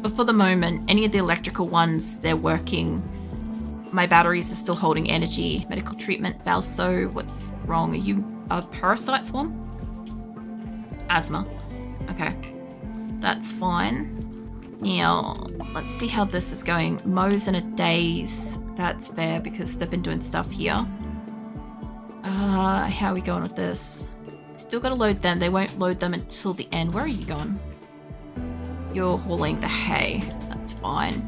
But for the moment, any of the electrical ones, they're working. My batteries are still holding energy. Medical treatment, Valso, what's wrong? Are you a parasite swarm? Asthma. Okay. That's fine. Now, let's see how this is going. Mo's in a daze. That's fair because they've been doing stuff here. How are we going with this? Still gotta load them. They won't load them until the end. Where are you going? You're hauling the hay. That's fine.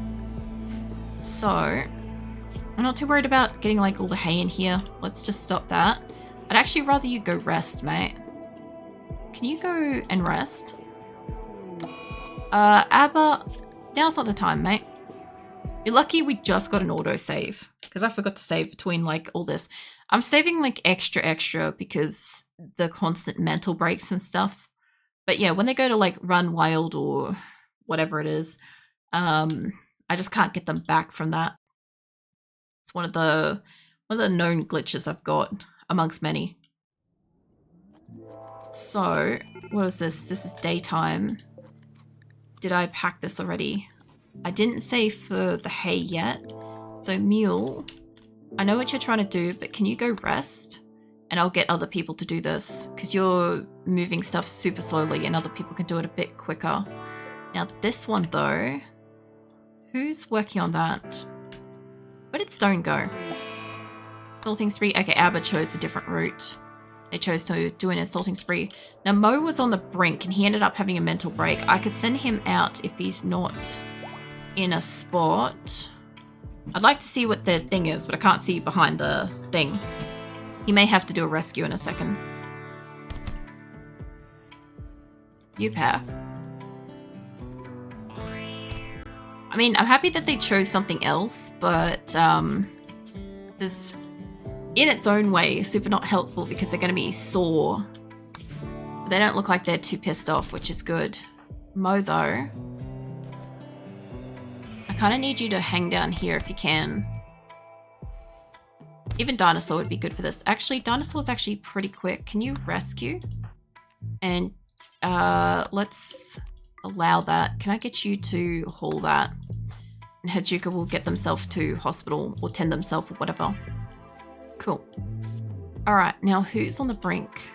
So, I'm not too worried about getting like all the hay in here. Let's just stop that. I'd actually rather you go rest, mate. Can you go and rest? Abba, now's not the time, mate. You're lucky we just got an autosave because I forgot to save between like all this. I'm saving like extra because the constant mental breaks and stuff. But yeah, when they go to like run wild or whatever it is, I just can't get them back from that. It's one of the known glitches I've got amongst many. So, what is this? This is daytime. Did I pack this already? I didn't save for the hay yet. So Mule, I know what you're trying to do, but can you go rest? And I'll get other people to do this because you're moving stuff super slowly and other people can do it a bit quicker. Now this one though, who's working on that? Where did Stone go? Assaulting spree. Okay, Abba chose a different route. They chose to do an assaulting spree. Now Mo was on the brink and he ended up having a mental break. I could send him out if he's not in a spot. I'd like to see what the thing is, but I can't see behind the thing. He may have to do a rescue in a second. You pair. I mean, I'm happy that they chose something else, but this, in its own way, super not helpful because they're going to be sore. But they don't look like they're too pissed off, which is good. Mo, though, I kind of need you to hang down here if you can. Even Dinosaur would be good for this. Actually, Dinosaur's actually pretty quick. Can you rescue? And let's allow that. Can I get you to haul that? And Hajuka will get themselves to hospital or tend themselves or whatever. Cool. Alright, now who's on the brink?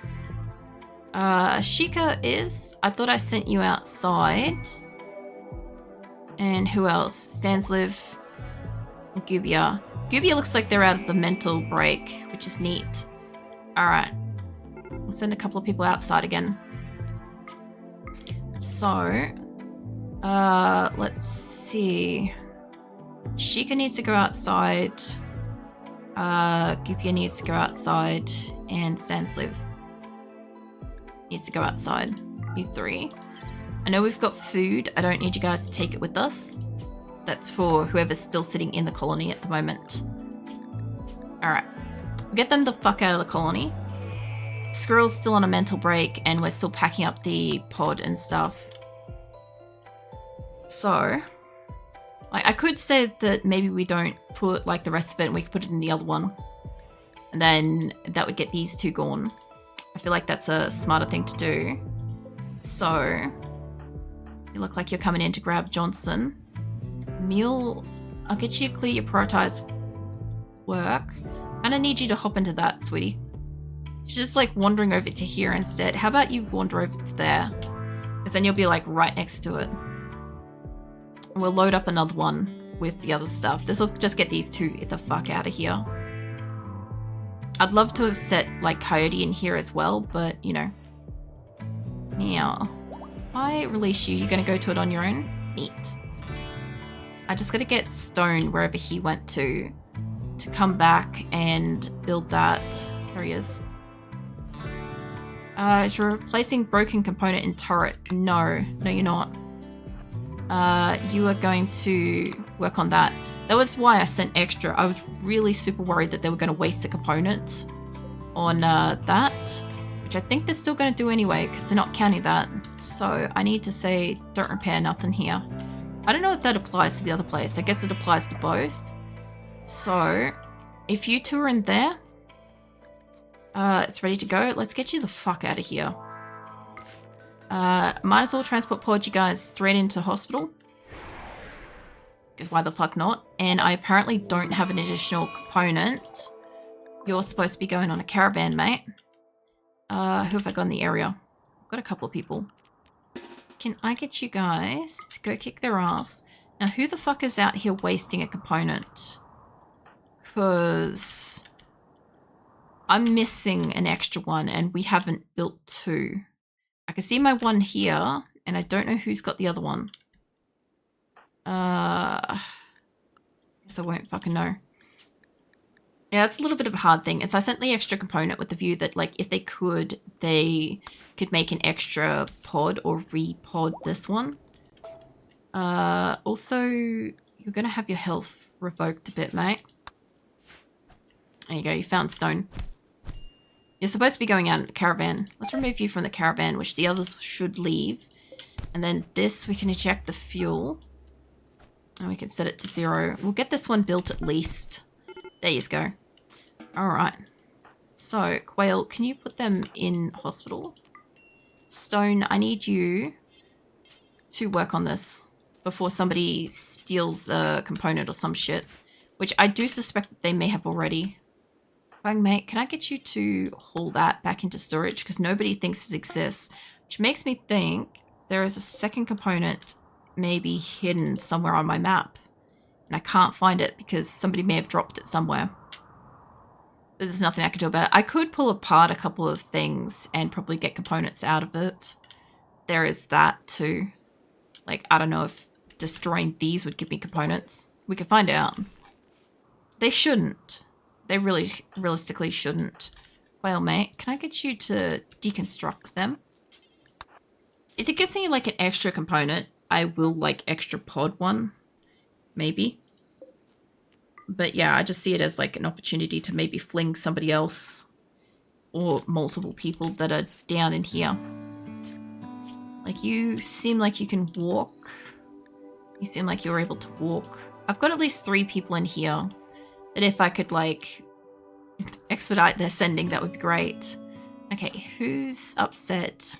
Ashika is. I thought I sent you outside. And who else? Stansliv, Gubia. Gubia looks like they're out of the mental break, which is neat. Alright. We'll send a couple of people outside again. So, let's see. Shika needs to go outside. Gupia needs to go outside. And Stansliv needs to go outside. You three. I know we've got food. I don't need you guys to take it with us. That's for whoever's still sitting in the colony at the moment. Alright. We'll get them the fuck out of the colony. Squirrel's still on a mental break and we're still packing up the pod and stuff. So, I could say that maybe we don't put like the rest of it and we could put it in the other one. And then that would get these two gone. I feel like that's a smarter thing to do. So, you look like you're coming in to grab Johnson. Mule, I'll get you to clear your prioritized work. I'm gonna need you to hop into that, sweetie. She's just like wandering over to here instead. How about you wander over to there? Because then you'll be like right next to it. And we'll load up another one with the other stuff. This will just get these two the fuck out of here. I'd love to have set like Coyote in here as well, but you know. Now, if I release you, you're gonna go to it on your own? Neat. I just gotta get Stone wherever he went to come back and build that. There he is. You're replacing broken component in turret. No, you're not. You are going to work on that. That was why I sent extra. I was really super worried that they were going to waste a component on that, which I think they're still going to do anyway because they're not counting that. So I need to say don't repair nothing here. I don't know if that applies to the other place. I guess it applies to both. So if you two are in there, it's ready to go. Let's get you the fuck out of here. Might as well transport pod you guys straight into hospital. because why the fuck not? And I apparently don't have an additional component. You're supposed to be going on a caravan, mate. Who have I got in the area? I've got a couple of people. Can I get you guys to go kick their ass? Now, who the fuck is out here wasting a component? Because I'm missing an extra one and we haven't built 2. I can see my one here and I don't know who's got the other one. Guess I won't fucking know. Yeah, it's a little bit of a hard thing. It's I sent the extra component with the view that, like, if they could make an extra pod or re-pod this one. Also, you're going to have your health revoked a bit, mate. There you go, you found stone. You're supposed to be going out in a caravan. Let's remove you from the caravan, which the others should leave. And then this, we can eject the fuel. And we can set it to 0. We'll get this one built at least. There you go. Alright. So, Quail, can you put them in hospital? Stone, I need you to work on this before somebody steals a component or some shit. Which I do suspect that they may have already. Bang, mate, can I get you to haul that back into storage? Because nobody thinks it exists. Which makes me think there is a second component maybe hidden somewhere on my map. And I can't find it because somebody may have dropped it somewhere. There's nothing I can do about it. I could pull apart a couple of things and probably get components out of it. There is that too. Like, I don't know if destroying these would give me components. We could find out. They shouldn't. They really, realistically shouldn't. Well, mate, can I get you to deconstruct them? If it gives me, like, an extra component, I will, like, extra pod one. Maybe. But yeah, I just see it as like an opportunity to maybe fling somebody else or multiple people that are down in here. Like, you seem like you can walk. You seem like you're able to walk. I've got at least 3 people in here that if I could like expedite their sending, that would be great. Okay, who's upset?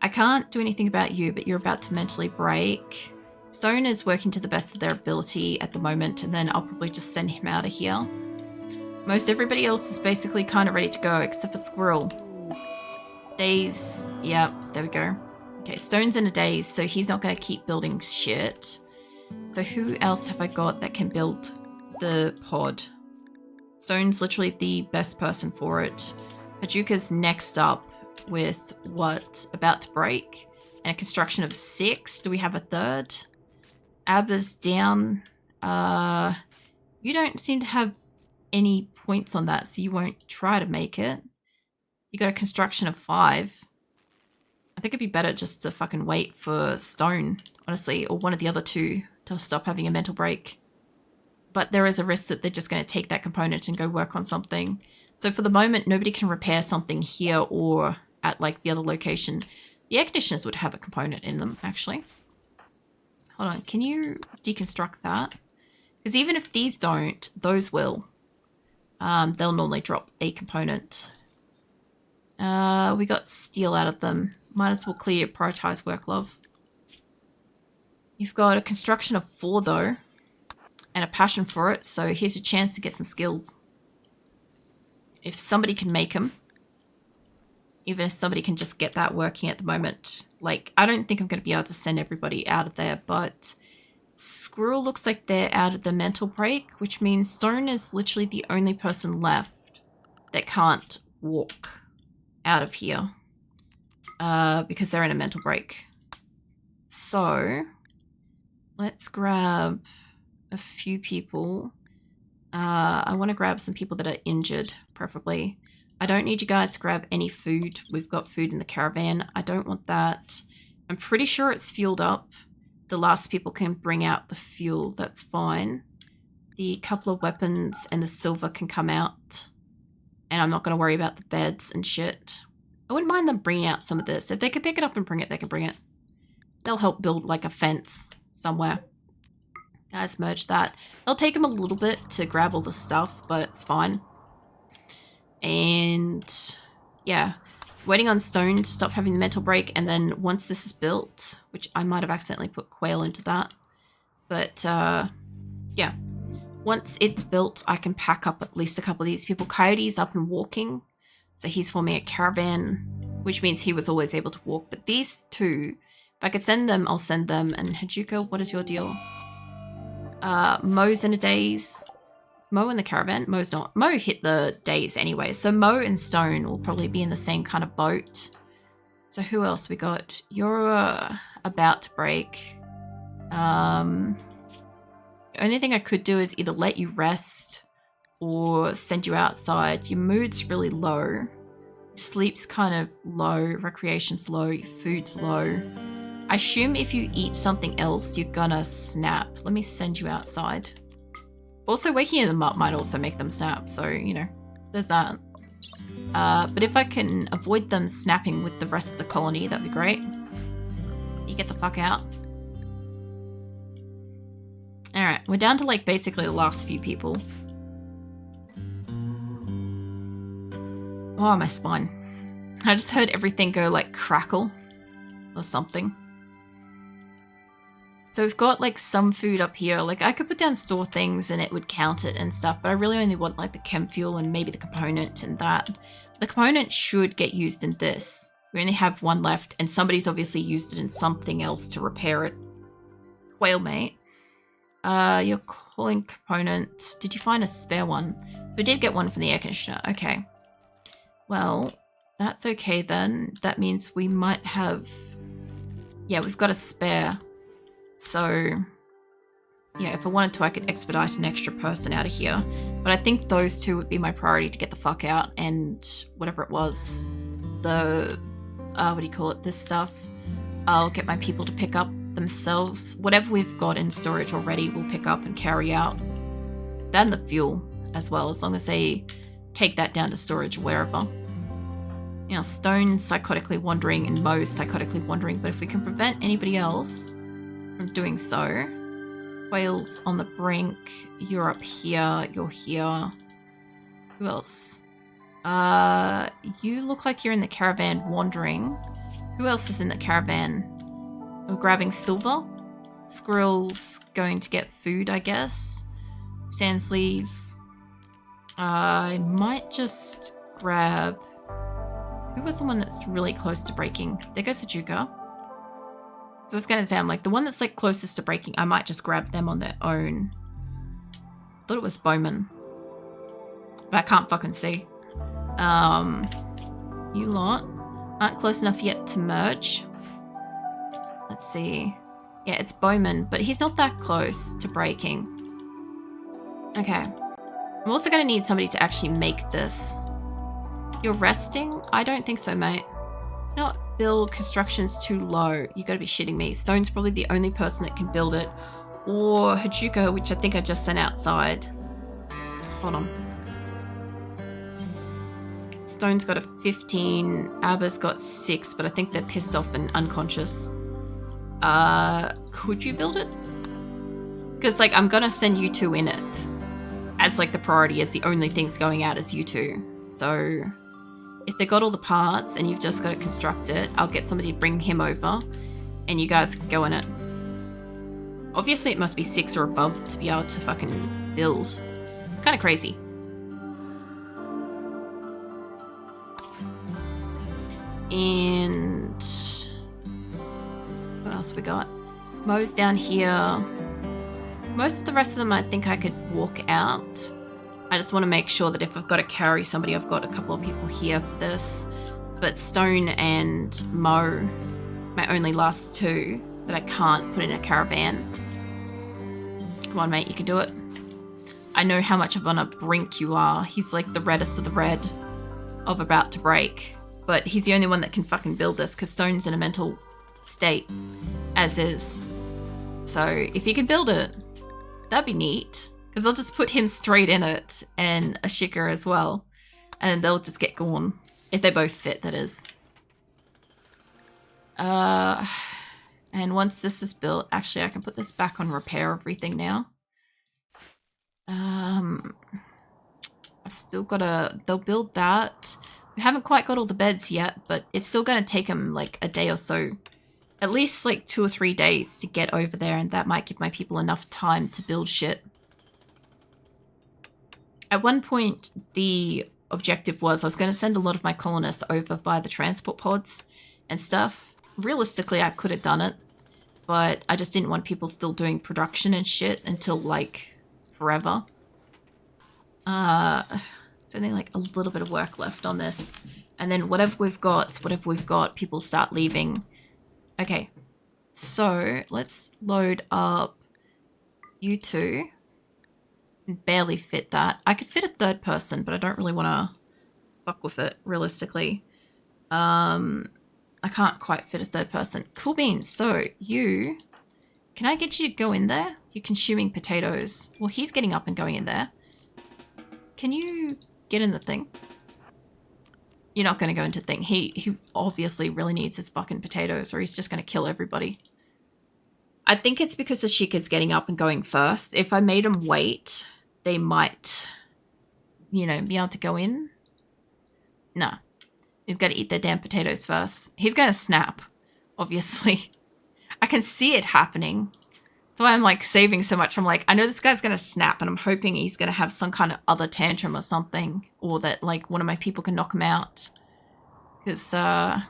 I can't do anything about you, but you're about to mentally break. Stone is working to the best of their ability at the moment, and then I'll probably just send him out of here. Most everybody else is basically kind of ready to go, except for Squirrel. Daze. Yeah, there we go. Okay, Stone's in a daze, so he's not going to keep building shit. So who else have I got that can build the pod? Stone's literally the best person for it. Hajuka's next up with what? About to break? And a construction of 6. Do we have a third? Abba's down. You don't seem to have any points on that, so you won't try to make it. You got a construction of 5. I think it'd be better just to fucking wait for Stone, honestly, or one of the other 2 to stop having a mental break. But there is a risk that they're just going to take that component and go work on something. So for the moment, nobody can repair something here or at like the other location. The air conditioners would have a component in them, actually. Hold on, can you deconstruct that? Because even if these don't, those will. They'll normally drop a component. We got steel out of them. Might as well clear your prioritized work, love. You've got a construction of 4, though. And a passion for it, so here's your chance to get some skills. If somebody can make them. Even if somebody can just get that working at the moment. Like, I don't think I'm going to be able to send everybody out of there, but Squirrel looks like they're out of the mental break, which means Stone is literally the only person left that can't walk out of here because they're in a mental break. So, let's grab a few people. I want to grab some people that are injured, preferably. I don't need you guys to grab any food. We've got food in the caravan. I don't want that. I'm pretty sure it's fueled up. The last people can bring out the fuel. That's fine. The couple of weapons and the silver can come out. And I'm not going to worry about the beds and shit. I wouldn't mind them bringing out some of this. If they could pick it up and bring it, they can bring it. They'll help build like a fence somewhere. Guys, merge that. It'll take them a little bit to grab all the stuff, but it's fine. And yeah, waiting on Stone to stop having the mental break, and then once this is built, which I might have accidentally put Quail into that, but Yeah. Once it's built, I can pack up at least a couple of these people. Coyote's up and walking, so he's forming a caravan, which means he was always able to walk. But these two, if I could send them, I'll send them. And Hajuka, what is your deal? Mo's in a daze. Mo in the caravan? Mo's not. Mo hit the daze anyway, so Mo and Stone will probably be in the same kind of boat. So who else we got? You're about to break. The only thing I could do is either let you rest or send you outside. Your mood's really low. Sleep's kind of low. Recreation's low. Your food's low. I assume if you eat something else, you're gonna snap. Let me send you outside. Also, waking them up might also make them snap. So, you know, there's that. But if I can avoid them snapping with the rest of the colony, that'd be great. You get the fuck out. Alright, we're down to like basically the last few people. Oh, my spine. I just heard everything go like crackle or something. So we've got like some food up here. Like I could put down store things and it would count it and stuff, but I really only want like the chem fuel and maybe the component and that. The component should get used in this. We only have one left and somebody's obviously used it in something else to repair it. Whale mate. Your cooling component. Did you find a spare one? So we did get one from the air conditioner. Okay. Well, that's okay then. That means we might have... Yeah, we've got a spare. So, yeah, if I wanted to, I could expedite an extra person out of here. But I think those two would be my priority to get the fuck out. And whatever it was, the... what do you call it? This stuff. I'll get my people to pick up themselves. Whatever we've got in storage already, we'll pick up and carry out. Then the fuel as well, as long as they take that down to storage wherever. You know, Stone's psychotically wandering and Mo's psychotically wandering, but if we can prevent anybody else from doing so. Whale's on the brink. You're up here. You're here. Who else? You look like you're in the caravan wandering. Who else is in the caravan? We're grabbing Silver. Squirrel's going to get food, I guess. Sandsleeve. I might just grab... Who was the one that's really close to breaking? There goes Sajuka. So it's going to sound like the one that's like closest to breaking, I might just grab them on their own. Thought it was Bowman. But I can't fucking see. You lot aren't close enough yet to merge. Let's see. Yeah, it's Bowman, but he's not that close to breaking. Okay. I'm also going to need somebody to actually make this. You're resting? I don't think so, mate. Not build. Construction's too low. You gotta be shitting me. Stone's probably the only person that can build it. Or Hajuka, which I think I just sent outside. Hold on. Stone's got a 15. Abba's got 6, but I think they're pissed off and unconscious. Could you build it? Because, like, I'm gonna send you two in it. As, like, the priority, as the only things going out is you two. So... if they got all the parts and you've just got to construct it, I'll get somebody to bring him over and you guys can go in it. Obviously, it must be 6 or above to be able to fucking build. It's kind of crazy. And... what else we got? Mo's down here. Most of the rest of them, I think I could walk out. I just want to make sure that if I've got to carry somebody, I've got a couple of people here for this. But Stone and Mo, my only last two that I can't put in a caravan. Come on, mate, you can do it. I know how much of on a brink you are. He's like the reddest of the red of about to break. But he's the only one that can fucking build this because Stone's in a mental state, as is. So if he could build it, that'd be neat. Because I'll just put him straight in it, and Ashika as well. And they'll just get gone. If they both fit, that is. And once this is built, actually I can put this back on repair everything now. I've still got to... they'll build that. We haven't quite got all the beds yet, but it's still going to take them like a day or so. At least like 2 or 3 days to get over there, and that might give my people enough time to build shit. At one point, the objective was I was going to send a lot of my colonists over by the transport pods and stuff. Realistically, I could have done it, but I just didn't want people still doing production and shit until, like, forever. It's only, like, a little bit of work left on this. And then whatever we've got, people start leaving. Okay, so let's load up you two. Barely fit that. I could fit a third person, but I don't really want to fuck with it, realistically. I can't quite fit a third person. Cool beans. So, you... Can I get you to go in there? You're consuming potatoes. Well, he's getting up and going in there. Can you get in the thing? You're not going to go into the thing. He obviously really needs his fucking potatoes, or he's just going to kill everybody. I think it's because the Shikid's getting up and going first. If I made him wait, they might, you know, be able to go in. No. He's got to eat their damn potatoes first. He's going to snap, obviously. I can see it happening. That's why I'm, like, saving so much. I'm like, I know this guy's going to snap, and I'm hoping he's going to have some kind of other tantrum or something. Or that, like, one of my people can knock him out. Because, I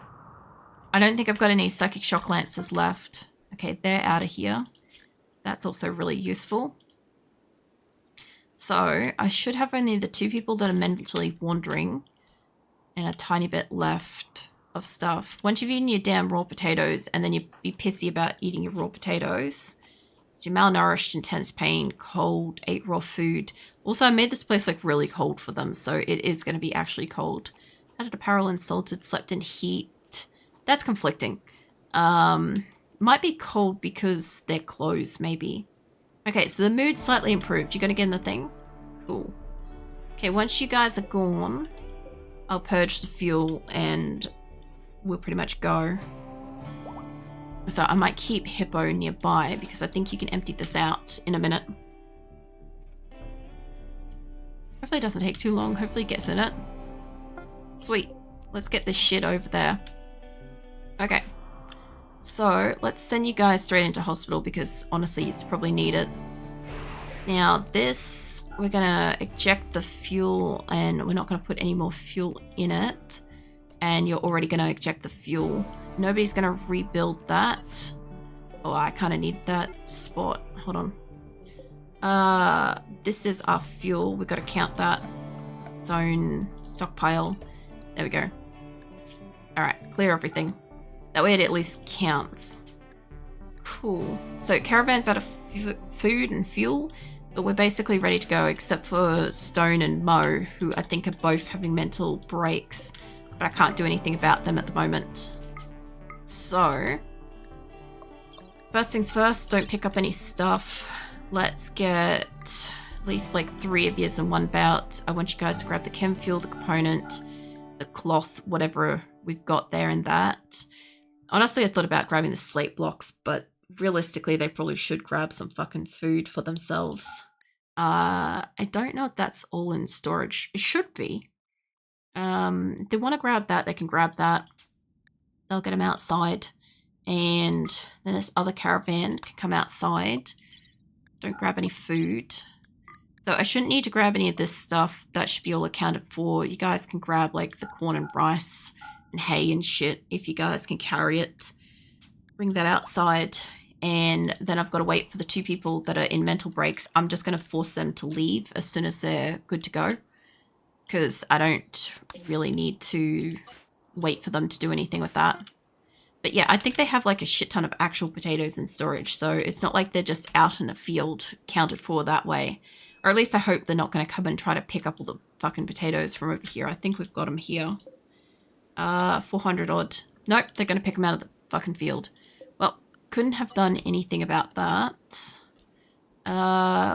don't think I've got any psychic shock lancers left. Okay, they're out of here. That's also really useful. So, I should have only the 2 people that are mentally wandering. And a tiny bit left of stuff. Once you've eaten your damn raw potatoes, and then you be pissy about eating your raw potatoes, you're malnourished, intense pain, cold, ate raw food. Also, I made this place like really cold for them, so it is going to be actually cold. Added apparel, insulted, slept in heat. That's conflicting. Might be cold because they're clothes, maybe. Okay, so the mood's slightly improved. You going to get in the thing? Cool. Okay, once you guys are gone, I'll purge the fuel and we'll pretty much go. So I might keep Hippo nearby because I think you can empty this out in a minute. Hopefully it doesn't take too long. Hopefully it gets in it. Sweet. Let's get this shit over there. Okay. So let's send you guys straight into hospital because honestly it's probably needed. Now this, we're gonna eject the fuel and we're not gonna put any more fuel in it. And you're already gonna eject the fuel. Nobody's gonna rebuild that. Oh, I kind of need that spot. Hold on. This is our fuel. We've got to count that. Zone stockpile. There we go. All right, clear everything. That way it at least counts. Cool. So caravan's out of food and fuel, but we're basically ready to go except for Stone and Mo, who I think are both having mental breaks, but I can't do anything about them at the moment. So, first things first, don't pick up any stuff. Let's get at least like 3 of yous in one bout. I want you guys to grab the chem fuel, the component, the cloth, whatever we've got there and that. Honestly, I thought about grabbing the slate blocks, but realistically, they probably should grab some fucking food for themselves. I don't know if that's all in storage. It should be. If they want to grab that, they can grab that. They'll get them outside. And then this other caravan can come outside. Don't grab any food. So I shouldn't need to grab any of this stuff. That should be all accounted for. You guys can grab like the corn and rice and hay and shit if you guys can carry it. Bring that outside. And then I've got to wait for the 2 people that are in mental breaks. I'm just going to force them to leave as soon as they're good to go. Because I don't really need to wait for them to do anything with that. But yeah, I think they have like a shit ton of actual potatoes in storage. So it's not like they're just out in a field counted for that way. Or at least I hope they're not going to come and try to pick up all the fucking potatoes from over here. I think we've got them here. 400 odd. Nope, they're going to pick them out of the fucking field. Well, couldn't have done anything about that.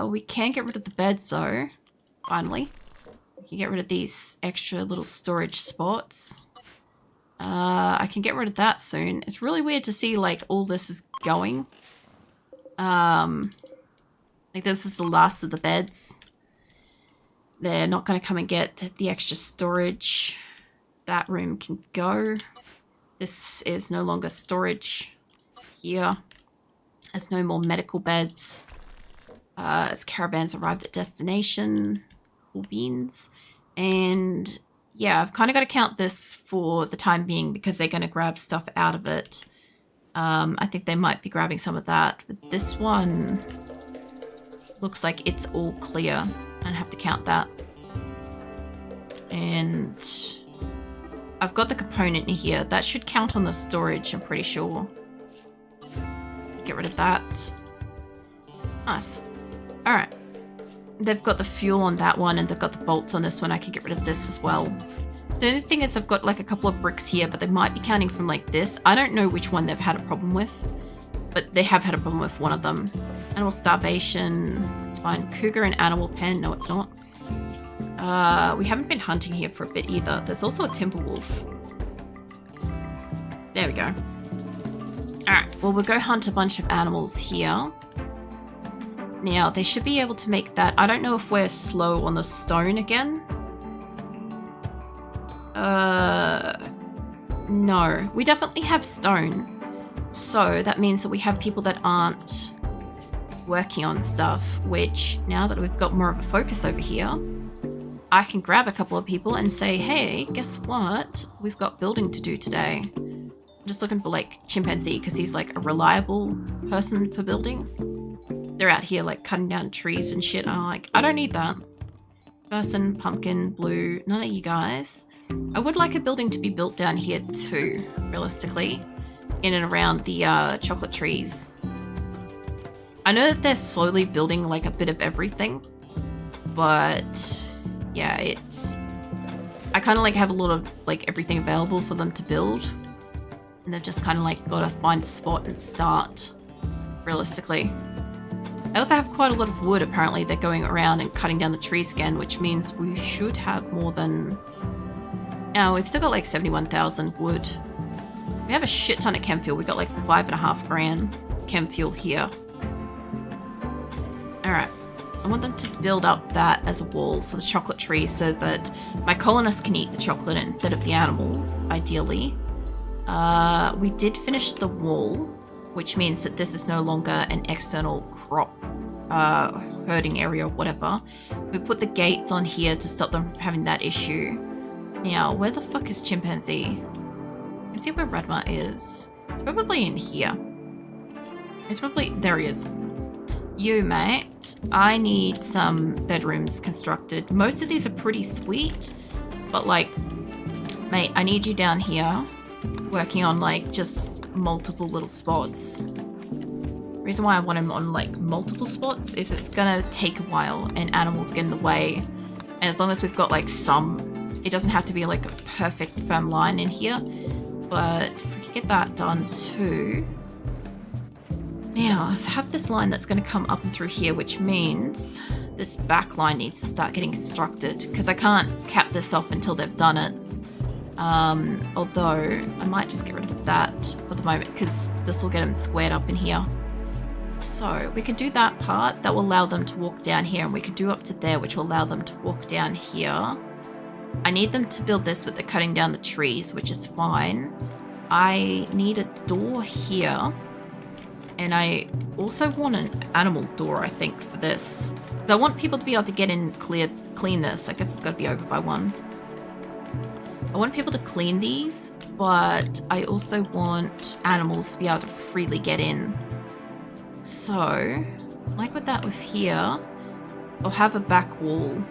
We can get rid of the beds though. Finally. We can get rid of these extra little storage spots. I can get rid of that soon. It's really weird to see like all this is going. Like this is the last of the beds. They're not going to come and get the extra storage. That room can go. This is no longer storage here. There's no more medical beds. As caravans arrived at destination. cool beans. And yeah, I've kind of got to count this for the time being because they're going to grab stuff out of it. I think they might be grabbing some of that, but this one looks like it's all clear. I don't have to count that. And I've got the component in here. That should count on the storage, I'm pretty sure. Get rid of that. Nice. Alright. They've got the fuel on that one and they've got the bolts on this one. I can get rid of this as well. The only thing is I've got like a couple of bricks here, but they might be counting from like this. I don't know which one they've had a problem with, but they have had a problem with one of them. Animal starvation. It's fine. Cougar and animal pen. No, it's not. We haven't been hunting here for a bit either. There's also a timber wolf. There we go. Alright, well, we'll go hunt a bunch of animals here. Now, they should be able to make that. I don't know if we're slow on the stone again. No. We definitely have stone. So, that means that we have people that aren't working on stuff, which, now that we've got more of a focus over here, I can grab a couple of people and say, hey, guess what? We've got building to do today. I'm just looking for, like, chimpanzee, because he's, like, a reliable person for building. They're out here, like, cutting down trees and shit. I'm like, I don't need that. Person, pumpkin, blue, none of you guys. I would like a building to be built down here, too, realistically, in and around the chocolate trees. I know that they're slowly building, like, a bit of everything, but yeah, I kind of like have a lot of like everything available for them to build, and they've just kind of like got to find a spot and start, realistically. I also have quite a lot of wood. Apparently they're going around and cutting down the trees again, which means we should have more than... Now, we've still got like 71,000 wood. We have a shit ton of chem fuel. We got like 5.5 grand chem fuel here. Alright. I want them to build up that as a wall for the chocolate tree so that my colonists can eat the chocolate instead of the animals, ideally. We did finish the wall, which means that this is no longer an external crop herding area or whatever. We put the gates on here to stop them from having that issue. Now, where the fuck is chimpanzee? Let's see where Redma is. It's probably in here. It's probably... There he is. You, mate. I need some bedrooms constructed. Most of these are pretty sweet, but like, mate, I need you down here working on like just multiple little spots. The reason why I want him on like multiple spots is it's gonna take a while and animals get in the way. And as long as we've got like some, it doesn't have to be like a perfect firm line in here, but if we could get that done too. Now, I have this line that's going to come up and through here, which means this back line needs to start getting constructed because I can't cap this off until they've done it. Although, I might just get rid of that for the moment because this will get them squared up in here. So, we can do that part. That will allow them to walk down here, and we can do up to there, which will allow them to walk down here. I need them to build this with the cutting down the trees, which is fine. I need a door here. And I also want an animal door, I think, for this. So I want people to be able to get in, clean this. I guess it's got to be over by 1. I want people to clean these, but I also want animals to be able to freely get in. So, like with that with here, I'll have a back wall,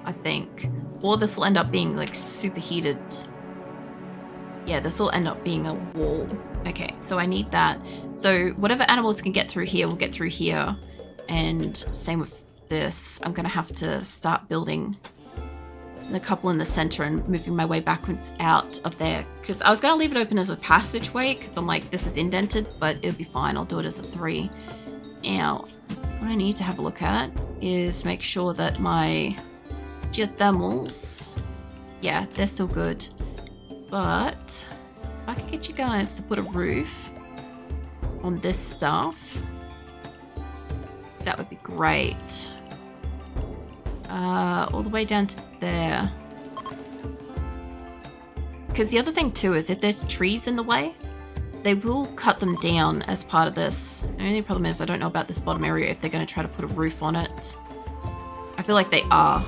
I think. Or this will end up being like superheated. Yeah, this will end up being a wall. Okay, so I need that. So whatever animals can get through here will get through here. And same with this. I'm going to have to start building a couple in the center and moving my way backwards out of there. Because I was going to leave it open as a passageway because I'm like, this is indented, but it'll be fine. I'll do it as a 3. Now, what I need to have a look at is make sure that my geothermals, yeah, they're still good. But if I could get you guys to put a roof on this stuff, that would be great. All the way down to there. Because the other thing too is if there's trees in the way, they will cut them down as part of this. The only problem is I don't know about this bottom area if they're going to try to put a roof on it. I feel like they are.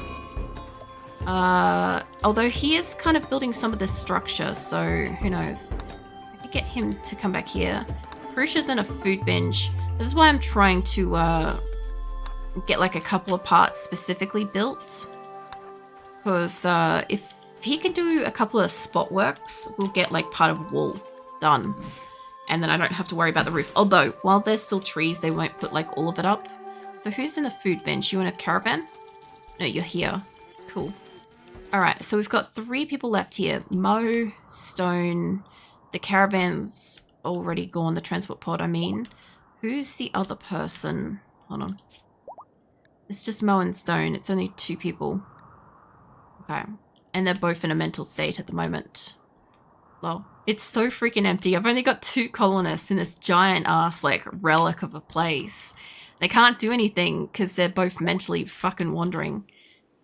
Although he is kind of building some of this structure, so who knows. I could get him to come back here. Purusha's in a food binge. This is why I'm trying to get like a couple of parts specifically built. Because if he can do a couple of spot works, we'll get like part of wall done. And then I don't have to worry about the roof. Although, while there's still trees, they won't put like all of it up. So who's in the food bench? You in a caravan? No, you're here. Cool. Alright, so we've got 3 people left here. Mo, Stone, the caravan's already gone, the transport pod, I mean. Who's the other person? Hold on. It's just Mo and Stone. It's only 2 people. Okay. And they're both in a mental state at the moment. Lol. It's so freaking empty. I've only got 2 colonists in this giant ass like relic of a place. They can't do anything because they're both mentally fucking wandering.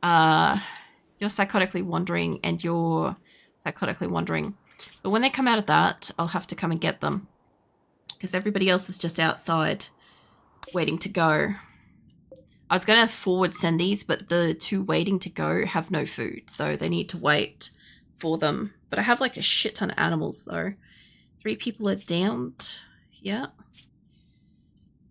You're psychotically wandering and you're psychotically wandering. But when they come out of that, I'll have to come and get them. Because everybody else is just outside waiting to go. I was going to forward send these, but the 2 waiting to go have no food. So they need to wait for them. But I have like a shit ton of animals though. 3 people are downed. Yeah.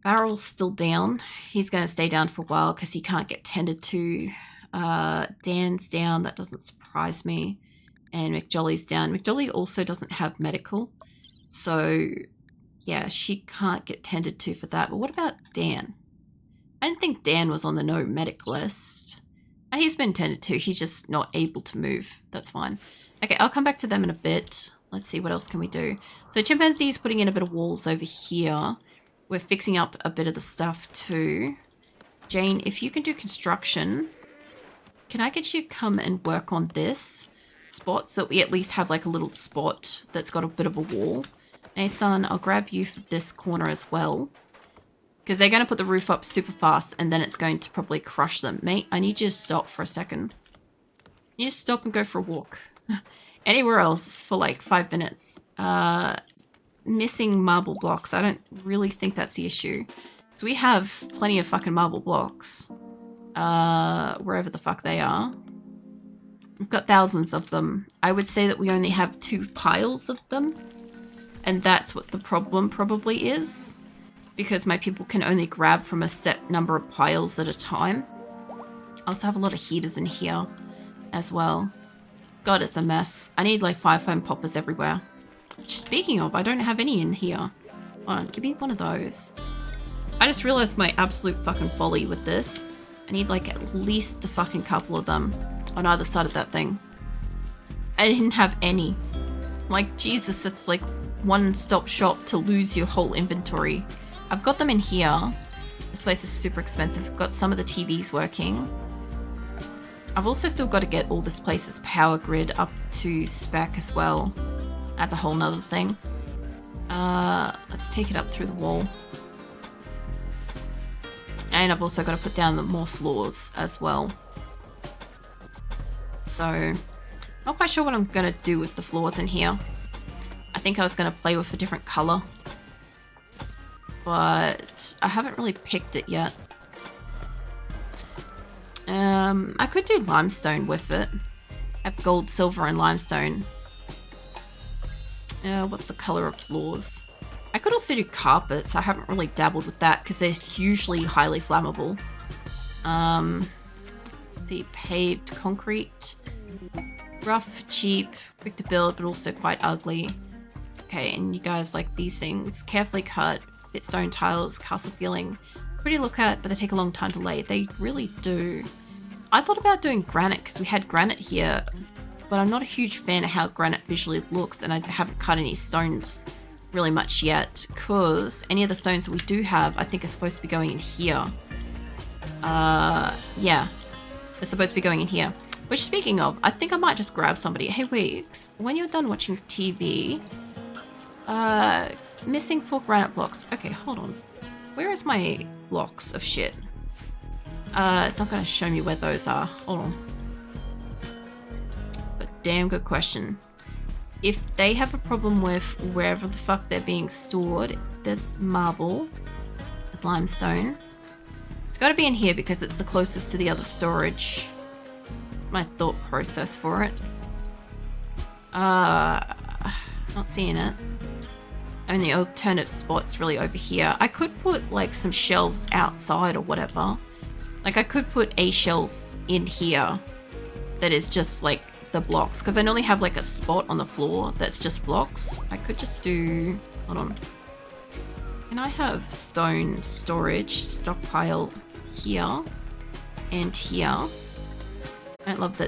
Barrel's still down. He's going to stay down for a while because he can't get tended to. Dan's down. That doesn't surprise me. And McJolly's down. McJolly also doesn't have medical. So, yeah, she can't get tended to for that. But what about Dan? I didn't think Dan was on the no medic list. He's been tended to. He's just not able to move. That's fine. Okay, I'll come back to them in a bit. Let's see, what else can we do? So Chimpanzee's putting in a bit of walls over here. We're fixing up a bit of the stuff too. Jane, if you can do construction, can I get you to come and work on this spot so that we at least have like a little spot that's got a bit of a wall? Nathan, I'll grab you for this corner as well. Because they're going to put the roof up super fast and then it's going to probably crush them. Mate, I need you to stop for a second. You just stop and go for a walk. Anywhere else for like 5 minutes. Missing marble blocks. I don't really think that's the issue. So we have plenty of fucking marble blocks. Wherever the fuck they are. We've got thousands of them. I would say that we only have 2 piles of them. And that's what the problem probably is. Because my people can only grab from a set number of piles at a time. I also have a lot of heaters in here as well. God, it's a mess. I need like 5 foam poppers everywhere. Speaking of, I don't have any in here. Hold on, give me one of those. I just realized my absolute fucking folly with this. I need like at least a fucking couple of them on either side of that thing. I didn't have any. Like, Jesus, it's like one-stop shop to lose your whole inventory. I've got them in here. This place is super expensive. I've got some of the TVs working. I've also still got to get all this place's power grid up to spec as well. That's a whole nother thing. Let's take it up through the wall. And I've also got to put down more floors as well. So, not quite sure what I'm going to do with the floors in here. I think I was going to play with a different color. But I haven't really picked it yet. I could do limestone with it. I have gold, silver, and limestone. What's the color of floors? I could also do carpets. I haven't really dabbled with that because they're usually highly flammable. Let's see, paved concrete. Rough, cheap, quick to build, but also quite ugly. Okay, and you guys like these things. Carefully cut, fit stone tiles, castle feeling. Pretty to look at, but they take a long time to lay. They really do. I thought about doing granite because we had granite here, but I'm not a huge fan of how granite visually looks, and I haven't cut any stones really much yet because any of the stones that we do have I think are supposed to be going in here. Yeah, they're supposed to be going in here. Which, speaking of, I think I might just grab somebody. Hey Weeks, when you're done watching TV, missing 4 granite blocks. Okay, hold on. Where is my blocks of shit? It's not going to show me where those are. Hold on. It's a damn good question. If they have a problem with wherever the fuck they're being stored, there's marble, there's limestone. It's got to be in here because it's the closest to the other storage. my thought process for it. Not seeing it. I mean, the alternate spot's really over here. I could put like some shelves outside or whatever. Like I could put a shelf in here that is just like the blocks, because I normally have like a spot on the floor that's just blocks. I could just do, hold on. Can I have stone storage stockpile here and here? I don't love that